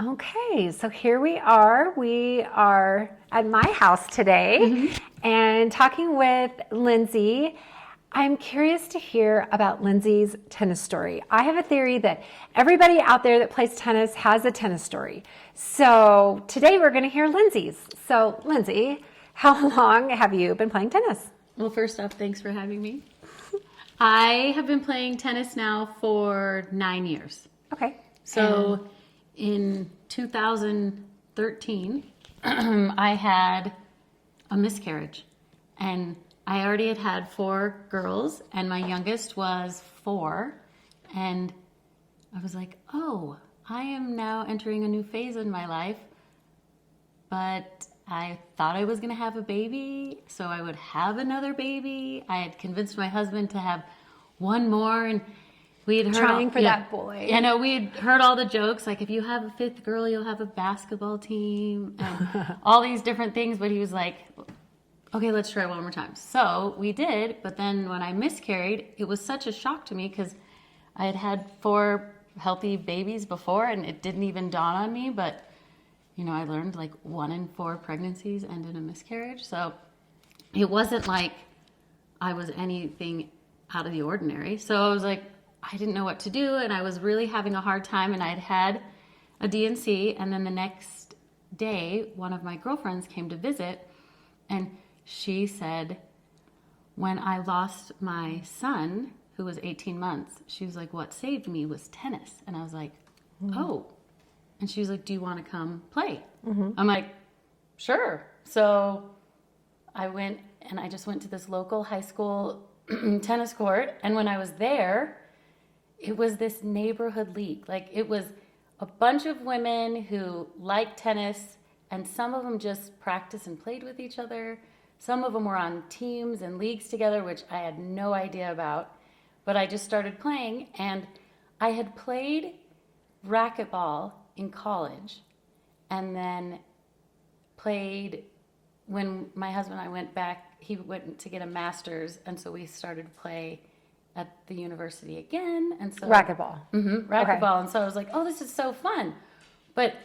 Okay, so here we are. We are at my house today and talking with Lindsey. I'm curious to hear about Lindsey's tennis story. I have a theory that everybody out there that plays tennis has a tennis story. So today we're going to hear Lindsey's. So, Lindsey, how long have you been playing tennis? Well, first off, thanks for having me. I have been playing tennis now for 9 years. Okay. So in 2013, I had a miscarriage. And I already had 4 girls, and my youngest was 4. And I was like, oh, I am now entering a new phase in my life. But I thought I was going to have a baby, so I would have another baby. I had convinced my husband to have one more, and we had heard Trying for that boy. You know, we had heard all the jokes, like if you have a 5th girl, you'll have a basketball team, and all these different things. But he was like, okay, let's try one more time. So we did, but then when I miscarried, it was such a shock to me because I had had 4 healthy babies before, and it didn't even dawn on me, but you know, I learned like 1 in 4 pregnancies end in a miscarriage. So it wasn't like I was anything out of the ordinary. So I was like, I didn't know what to do, and I was really having a hard time, and I'd had a DNC, and then the next day, one of my girlfriends came to visit, and she said, when I lost my son, who was 18 months, she was like, what saved me was tennis. And I was like, oh. And she was like, do you want to come play? I'm like, sure. So I went, and I just went to this local high school tennis court. And when I was there, it was this neighborhood league. Like, it was a bunch of women who liked tennis, and some of them just practiced and played with each other. Some of them were on teams and leagues together, which I had no idea about. But I just started playing, and I had played racquetball in college, and then played when my husband and I went back. He went to get a master's, and so we started to play at the university again. And so Racquetball. Racquetball. Okay. And so I was like, oh, this is so fun. But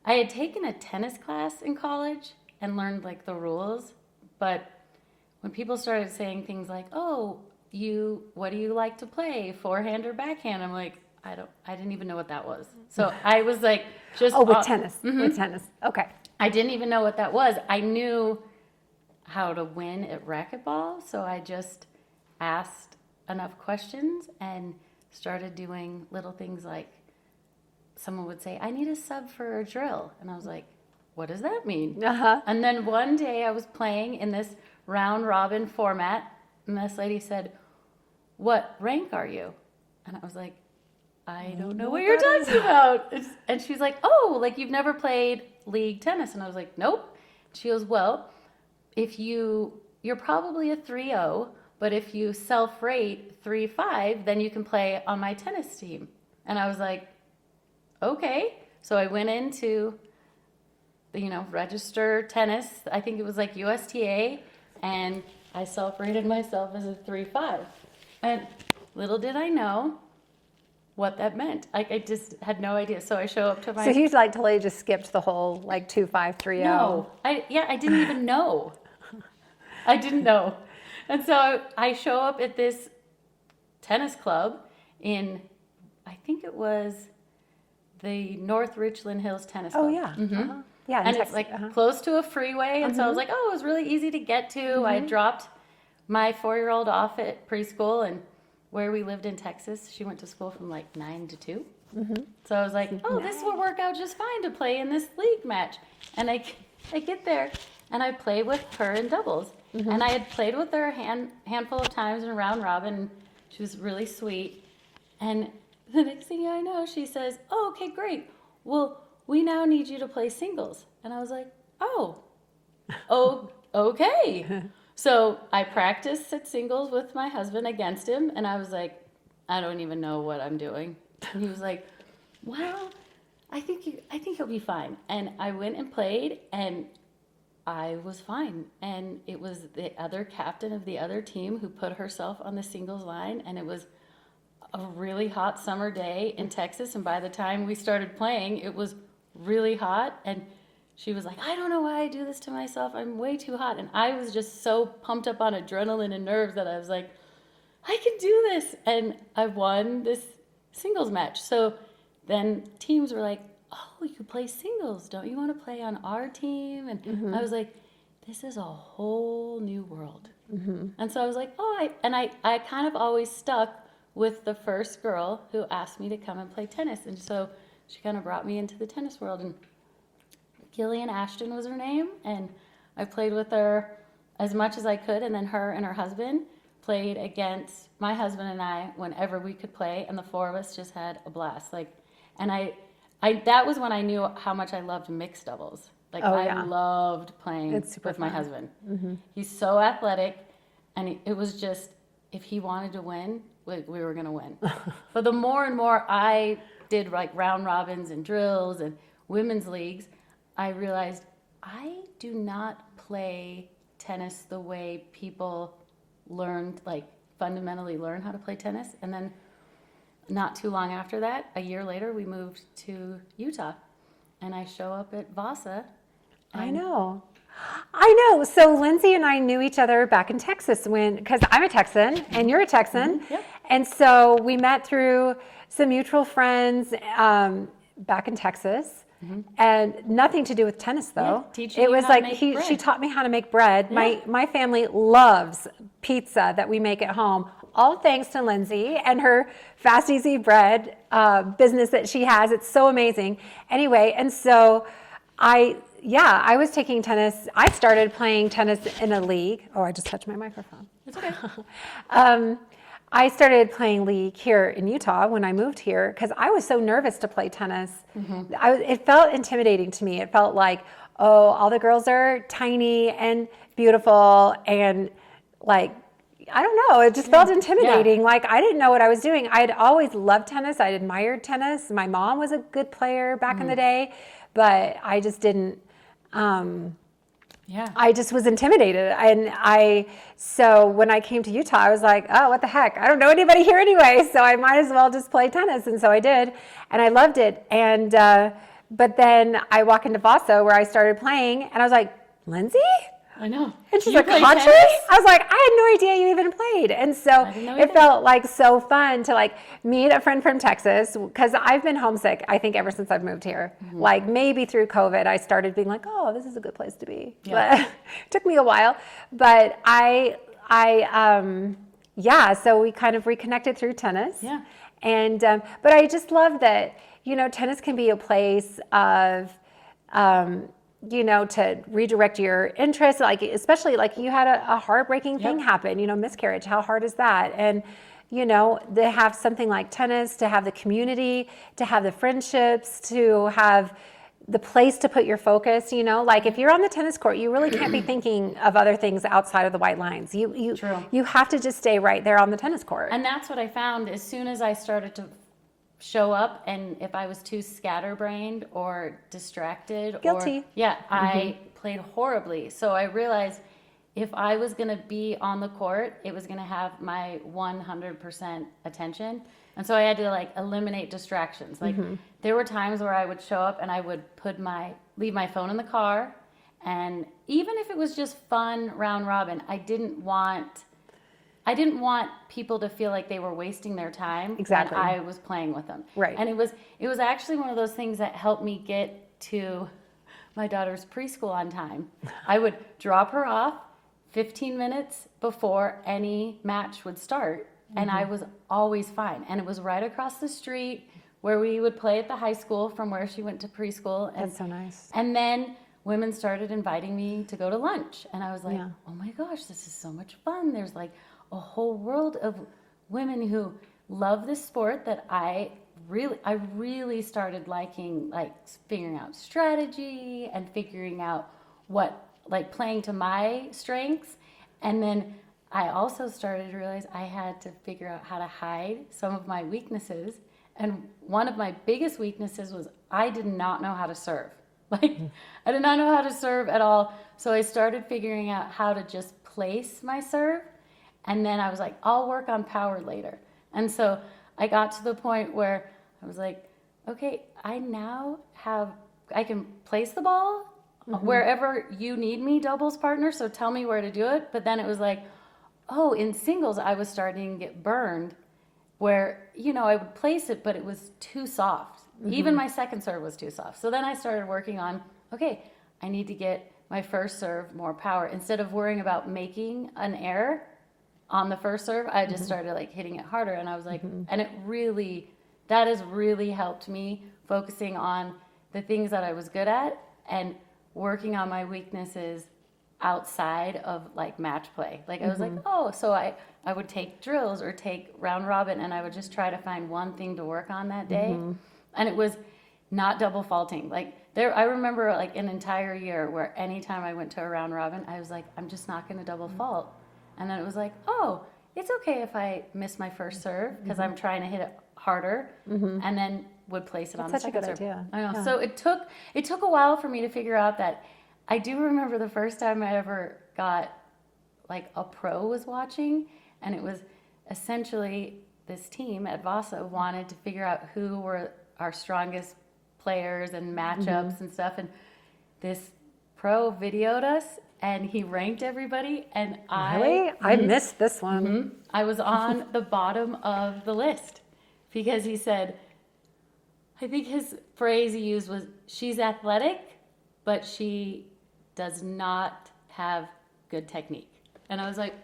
I had taken a tennis class in college and learned like the rules. But when people started saying things like, oh, what do you like to play, forehand or backhand? I'm like, I didn't even know what that was. So I was like, just with tennis. With tennis. Okay. I didn't even know what that was. I knew how to win at racquetball, so I just asked enough questions and started doing little things like someone would say, I need a sub for a drill. And I was like, what does that mean? And then one day I was playing in this round robin format, and this lady said, what rank are you? And I was like, I don't know what you're talking about. And she's like, oh, like you've never played league tennis. And I was like, nope. She goes, well, you're probably a 3-0, but if you self-rate 3-5, then you can play on my tennis team. And I was like, okay. So I went into register tennis. I think it was like USTA, and I self-rated myself as a 3-5. And little did I know what that meant. I just had no idea. So I show up to my... So you like totally just skipped the whole like 2-5, 3-0. No. I didn't even know. I didn't know. And so I show up at this tennis club in, I think it was the North Richland Hills Tennis Club. Oh, yeah. Yeah. And it's like close to a freeway. And so I was like, oh, it was really easy to get to. I dropped my 4-year-old off at preschool, and where we lived in Texas, she went to school from like 9 to 2. So I was like, oh, this will work out just fine to play in this league match. And I get there, and I play with her in doubles. And I had played with her a handful of times in round robin. And she was really sweet. And the next thing I know, she says, oh, okay, great. Well, we now need you to play singles. And I was like, oh, okay. So I practiced at singles with my husband against him, and I was like, I don't even know what I'm doing. And he was like, well, I think you'll be fine. And I went and played, and I was fine. And it was the other captain of the other team who put herself on the singles line, and it was a really hot summer day in Texas. And by the time we started playing, it was really hot. And she was like, I don't know why I do this to myself. I'm way too hot. And I was just so pumped up on adrenaline and nerves that I was like, I can do this. And I won this singles match. So then teams were like, oh, you play singles. Don't you want to play on our team? And I was like, this is a whole new world. And so I was like, I kind of always stuck with the first girl who asked me to come and play tennis. And so she kind of brought me into the tennis world. And Gillian Ashton was her name. And I played with her as much as I could. And then her and her husband played against my husband and I whenever we could play. And the four of us just had a blast. And that was when I knew how much I loved mixed doubles. I loved playing with my husband. He's so athletic, and it was just, if he wanted to win, we were going to win. But the more and more I did like round robins and drills and women's leagues, I realized I do not play tennis the way people fundamentally learn how to play tennis. And then not too long after that, a year later, we moved to Utah, and I show up at Vasa. I know. So Lindsey and I knew each other back in Texas because I'm a Texan and you're a Texan. Yep. And so we met through some mutual friends back in Texas. And nothing to do with tennis, though. Teaching it you was how to like make bread. she taught me how to make bread. Yeah. My family loves pizza that we make at home. All thanks to Lindsey and her Fast Easy Bread business that she has. It's so amazing. Anyway, and so I was taking tennis. I started playing tennis in a league. Oh, I just touched my microphone. It's okay. I started playing league here in Utah when I moved here because I was so nervous to play tennis. It felt intimidating to me. It felt like, oh, all the girls are tiny and beautiful and like, I don't know. It just felt intimidating. Like I didn't know what I was doing. I had always loved tennis. I admired tennis. My mom was a good player back in the day, but I just didn't. I just was intimidated. So when I came to Utah, I was like, oh, what the heck? I don't know anybody here anyway, so I might as well just play tennis. And so I did, and I loved it. And but then I walk into Vasa where I started playing, and I was like, Lindsey? I know. And she's like, country? I was like, I had no idea you even played. And so it felt like so fun to like meet a friend from Texas because I've been homesick, I think, ever since I've moved here. Like maybe through COVID, I started being like, oh, this is a good place to be. Yeah. But it took me a while. But so we kind of reconnected through tennis. Yeah. And, but I just love that, tennis can be a place of, to redirect your interest, like especially like you had a heartbreaking thing happen, miscarriage. How hard is that? And to have something like tennis, to have the community, to have the friendships, to have the place to put your focus. Like if you're on the tennis court, you really can't be thinking of other things outside of the white lines. You have to just stay right there on the tennis court. And that's what I found as soon as I started to show up, and if I was too scatterbrained or distracted, Guilty. I played horribly. So I realized if I was going to be on the court, it was going to have my 100% attention. And so I had to like eliminate distractions. Like there were times where I would show up and I would leave my phone in the car, and even if it was just fun round robin, I didn't want people to feel like they were wasting their time Exactly. when I was playing with them. Right. And it was actually one of those things that helped me get to my daughter's preschool on time. I would drop her off 15 minutes before any match would start, and I was always fine. And it was right across the street where we would play at the high school from where she went to preschool. And, That's so nice. And then women started inviting me to go to lunch, and I was like, oh my gosh, this is so much fun. There's like a whole world of women who love this sport that I really started liking, like figuring out strategy and figuring out what, like playing to my strengths. And then I also started to realize I had to figure out how to hide some of my weaknesses. And one of my biggest weaknesses was I did not know how to serve. Like I did not know how to serve at all. So I started figuring out how to just place my serve. And then I was like, I'll work on power later. And so I got to the point where I was like, okay, I I can place the ball wherever you need me, doubles partner, so tell me where to do it. But then it was like, oh, in singles, I was starting to get burned where, I would place it, but it was too soft. Even my second serve was too soft. So then I started working on, okay, I need to get my first serve more power. Instead of worrying about making an error on the first serve, I just started like hitting it harder. And I was like, and that has really helped me focusing on the things that I was good at and working on my weaknesses outside of like match play. Like I was like, so I would take drills or take round robin, and I would just try to find one thing to work on that day. And it was not double faulting. Like I remember like an entire year where anytime I went to a round robin, I was like, I'm just not going to double fault. And then it was like, oh, it's okay if I miss my first serve because I'm trying to hit it harder, and then would place it on the second serve. Such a good idea. I know. Yeah. So it took a while for me to figure out that. I do remember the first time I ever got like a pro was watching, and it was essentially this team at Vasa wanted to figure out who were our strongest players and matchups and stuff. And this pro videoed us, and he ranked everybody. And I missed this one. I was on the bottom of the list because he said, I think his phrase he used was, she's athletic, but she does not have good technique. And I was like,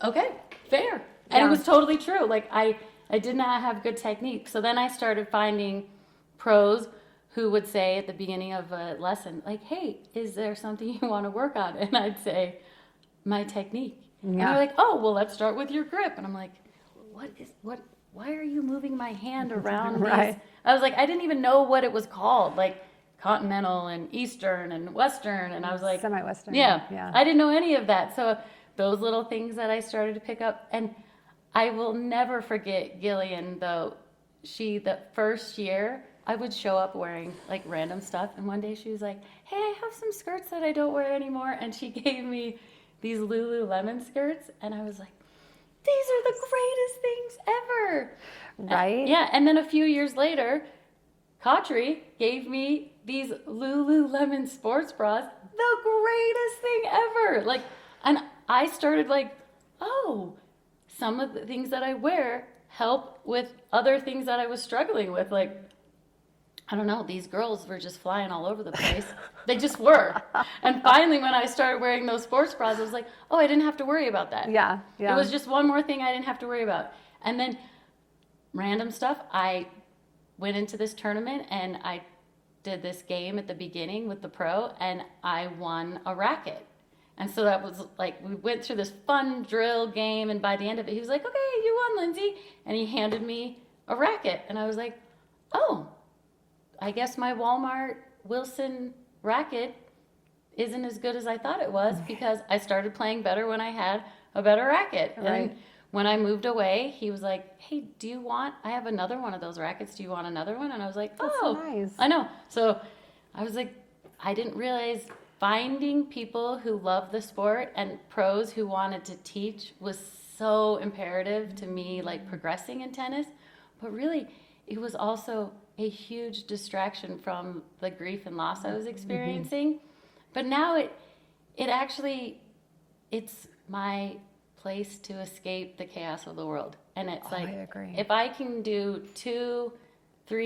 okay, fair. And it was totally true. Like I did not have good technique. So then I started finding pros who would say at the beginning of a lesson, like, hey, is there something you want to work on? And I'd say, my technique. And they're like, oh, well, let's start with your grip. And I'm like, why are you moving my hand around these? I was like, I didn't even know what it was called. Like, continental and eastern and western, and I was like semi-western. Yeah, I didn't know any of that. So those little things that I started to pick up, and I will never forget Gillian though. The first year I would show up wearing like random stuff, and one day she was like, hey, I have some skirts that I don't wear anymore, and she gave me these Lululemon skirts, and I was like, these are the greatest things ever. Right? And then a few years later, Cautry gave me these Lululemon sports bras, the greatest thing ever. Like, and I started like, oh, some of the things that I wear help with other things that I was struggling with. Like, I don't know, these girls were just flying all over the place. They just were. And finally, when I started wearing those sports bras, I was like, oh, I didn't have to worry about that. Yeah. It was just one more thing I didn't have to worry about. And then random stuff, I went into this tournament and I did this game at the beginning with the pro, and I won a racket. And so that was like, we went through this fun drill game, and by the end of it, he was like, okay, you won, Lindsey. And he handed me a racket. And I was like, oh, I guess my Walmart Wilson racket isn't as good as I thought it was, because I started playing better when I had a better racket. Right. And when I moved away, he was like, hey, I have another one of those rackets. Do you want another one? And I was like, That's oh, so nice. I know. So I was like, I didn't realize finding people who love the sport and pros who wanted to teach was so imperative to me, like progressing in tennis. But really, it was also a huge distraction from the grief and loss I was experiencing. But now it's my place to escape the chaos of the world. And it's like, I agree. if I can do 2-3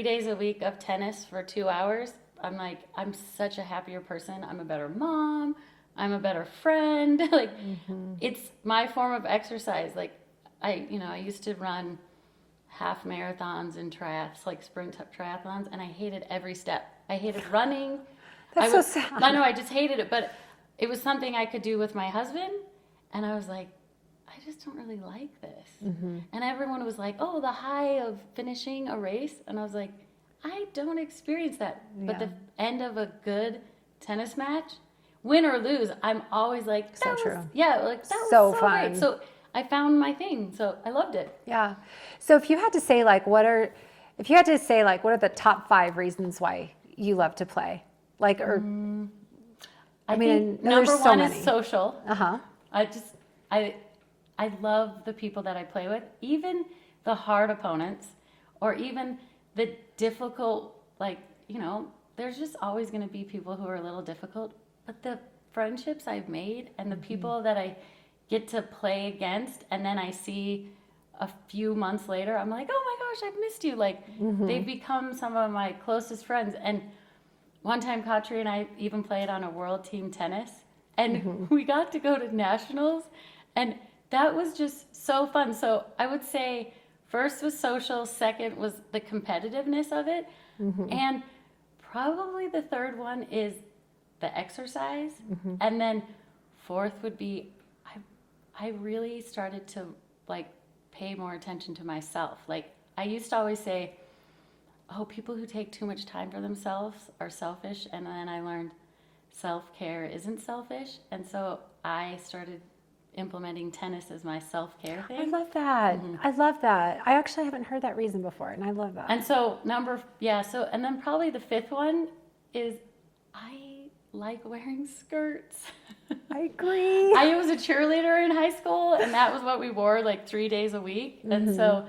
days a week of tennis for 2 hours, I'm like, I'm such a happier person. I'm a better mom. I'm a better friend. Like, it's my form of exercise. Like, I used to run half marathons and like sprint triathlons, and I hated every step. I hated running. That's so sad. I know, I just hated it, but it was something I could do with my husband, and I was like, I just don't really like this. And everyone was like, oh, the high of finishing a race, and I was like, I don't experience that. But the end of a good tennis match, win or lose, I'm always like, that was true. that So was so fun. great. So I found my thing, so I loved it. Yeah. So if you had to say what are the top 5 reasons why you love to play? Like, or I think there's number so one many. is social. Uh-huh. I love the people that I play with, even the hard opponents, or even the difficult, the there's just always going to be people who are a little difficult, but the friendships I've made and the people that I get to play against, and then I see a few months later, I'm like, oh my gosh, I've missed you. Like, they've become some of my closest friends. And one time, Katri and I even played on a world team tennis, and we got to go to nationals, and that was just so fun. So I would say first was social, second was the competitiveness of it, and probably the third one is the exercise, and then fourth would be I really started to like pay more attention to myself. Like, I used to always say, oh, people who take too much time for themselves are selfish, and then I learned self-care isn't selfish, and so I started implementing tennis as my self-care thing. I love that. I love that. I actually haven't heard that reason before, and I love that. And so and then probably the fifth one is I like wearing skirts. I agree. I was a cheerleader in high school, and that was what we wore like 3 days a week. And so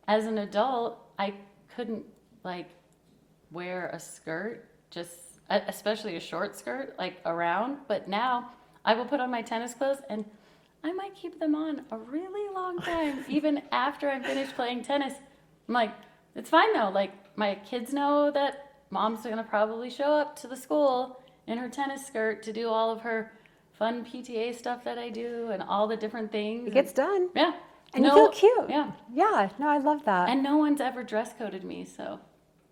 as an adult, I couldn't like wear a skirt, just especially a short skirt, like around. But now I will put on my tennis clothes, and I might keep them on a really long time, even after I'm finished playing tennis. I'm like, it's fine though. Like, my kids know that mom's going to probably show up to the school in her tennis skirt to do all of her fun PTA stuff that I do and all the different things. It gets done. Yeah. And you feel cute. Yeah. Yeah. No, I love that. And no one's ever dress coded me, so.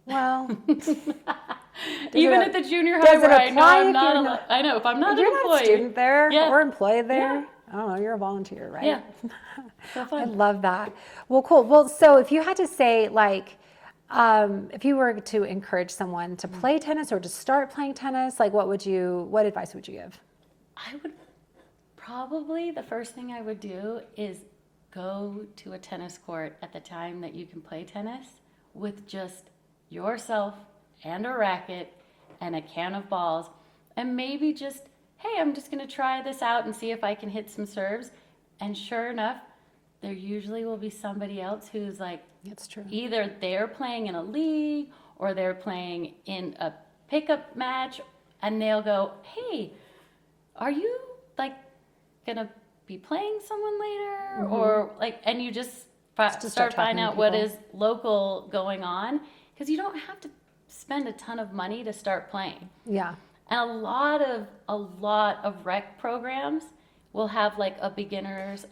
Well, even at the junior high where I know I'm not, I know if I'm not an you're employee. not a student there or employed there. Yeah. I don't know, you're a volunteer, right? Yeah. So I fun. love that. Well, cool. Well, so if you had to say, like, if you were to encourage someone to play tennis or to start playing tennis, like, what advice would you give? I would probably, the first thing I would do is go to a tennis court at the time that you can play tennis with just yourself and a racket and a can of balls, and maybe just, hey, I'm just going to try this out and see if I can hit some serves. And sure enough, there usually will be somebody else who's like, That's true. either they're playing in a league or they're playing in a pickup match, and they'll go, hey, are you like gonna be playing someone later? Or like, and you just start finding out what is local going on, because you don't have to spend a ton of money to start playing. Yeah. And a lot of rec programs will have like a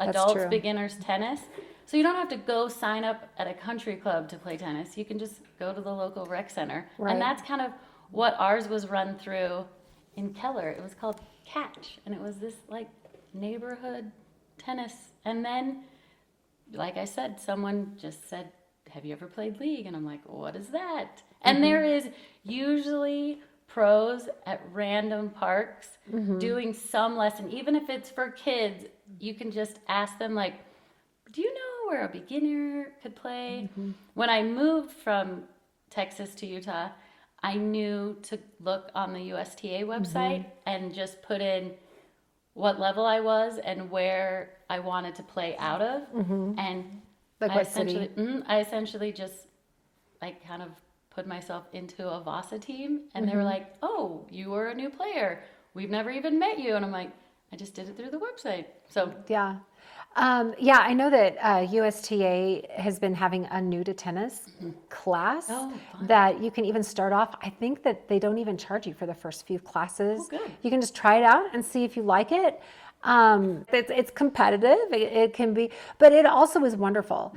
adults beginners tennis. So you don't have to go sign up at a country club to play tennis. You can just go to the local rec center. Right. And that's kind of what ours was run through in Keller. It was called Catch, and it was this like neighborhood tennis. And then, like I said, someone just said, have you ever played league? And I'm like, what is that? And there is usually pros at random parks doing some lesson. Even if it's for kids, you can just ask them, like, do you know where a beginner could play? When I moved from Texas to Utah, I knew to look on the USTA website and just put in what level I was and where I wanted to play out of. And Like what city? I essentially just like kind of put myself into a Vasa team, and they were like, oh, you were a new player. We've never even met you. And I'm like, I just did it through the website. So Yeah. I know that USTA has been having a new to tennis class that you can even start off. I think that they don't even charge you for the first few classes. Oh, good. You can just try it out and see if you like it. It's competitive. It can be, but it also is wonderful.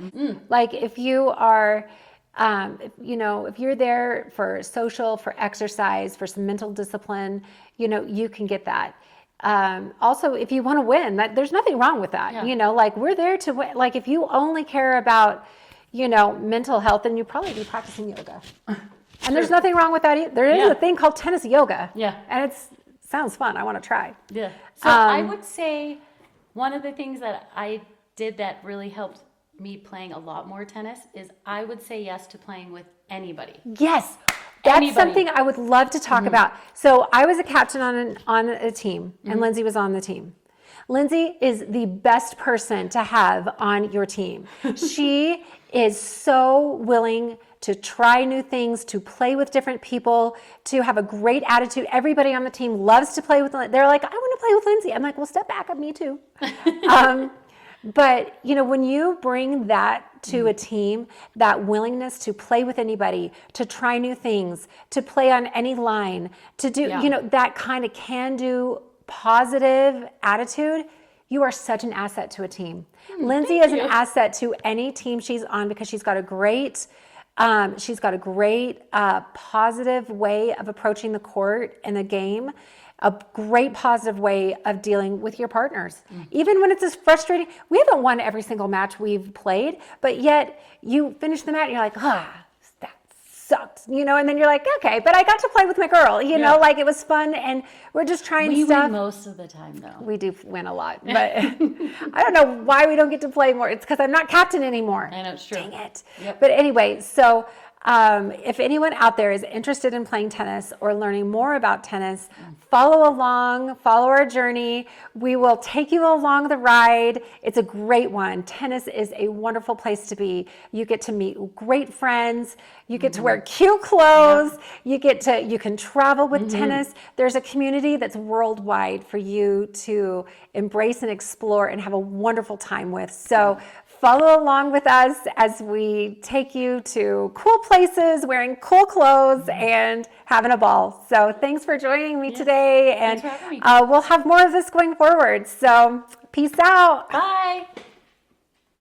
Like if you are, if you're there for social, for exercise, for some mental discipline, you can get that. Also, if you want to win, there's nothing wrong with that. Yeah. Like we're there to win. Like if you only care about, mental health, then you probably be practicing yoga. And there's nothing wrong with that either. There is a thing called tennis yoga. Yeah. And sounds fun. I want to try. Yeah. So I would say one of the things that I did that really helped me playing a lot more tennis is I would say yes to playing with anybody. Yes. That's Anybody. something I would love to talk about. So I was a captain on a team, and Lindsey was on the team. Lindsey is the best person to have on your team. She is so willing to try new things, to play with different people, to have a great attitude. Everybody on the team loves to play with. They're like, I want to play with Lindsey. I'm like, well, step back. Me too. But, when you bring that to a team, that willingness to play with anybody, to try new things, to play on any line, to do, that kind of can-do positive attitude, you are such an asset to a team. Lindsey is an asset to any team she's on because she's got a great positive way of approaching the court and the game. A great positive way of dealing with your partners. Even when it's as frustrating, we haven't won every single match we've played, but yet you finish the match and you're like, that sucks, and then you're like, okay, but I got to play with my girl, like it was fun, and we're just trying stuff. We win most of the time, though. We do win a lot, but I don't know why we don't get to play more. It's because I'm not captain anymore. I know, it's true. Dang it. Yep. But anyway, so if anyone out there is interested in playing tennis or learning more about tennis, follow our journey. We will take you along the ride. It's a great one. Tennis is a wonderful place to be. You get to meet great friends. You get to wear cute clothes. Yeah. You can travel with tennis. There's a community that's worldwide for you to embrace and explore and have a wonderful time with. So follow along with us as we take you to cool places, wearing cool clothes, and having a ball. So thanks for joining me today, and Thanks for having me. we'll have more of this going forward. So peace out. Bye.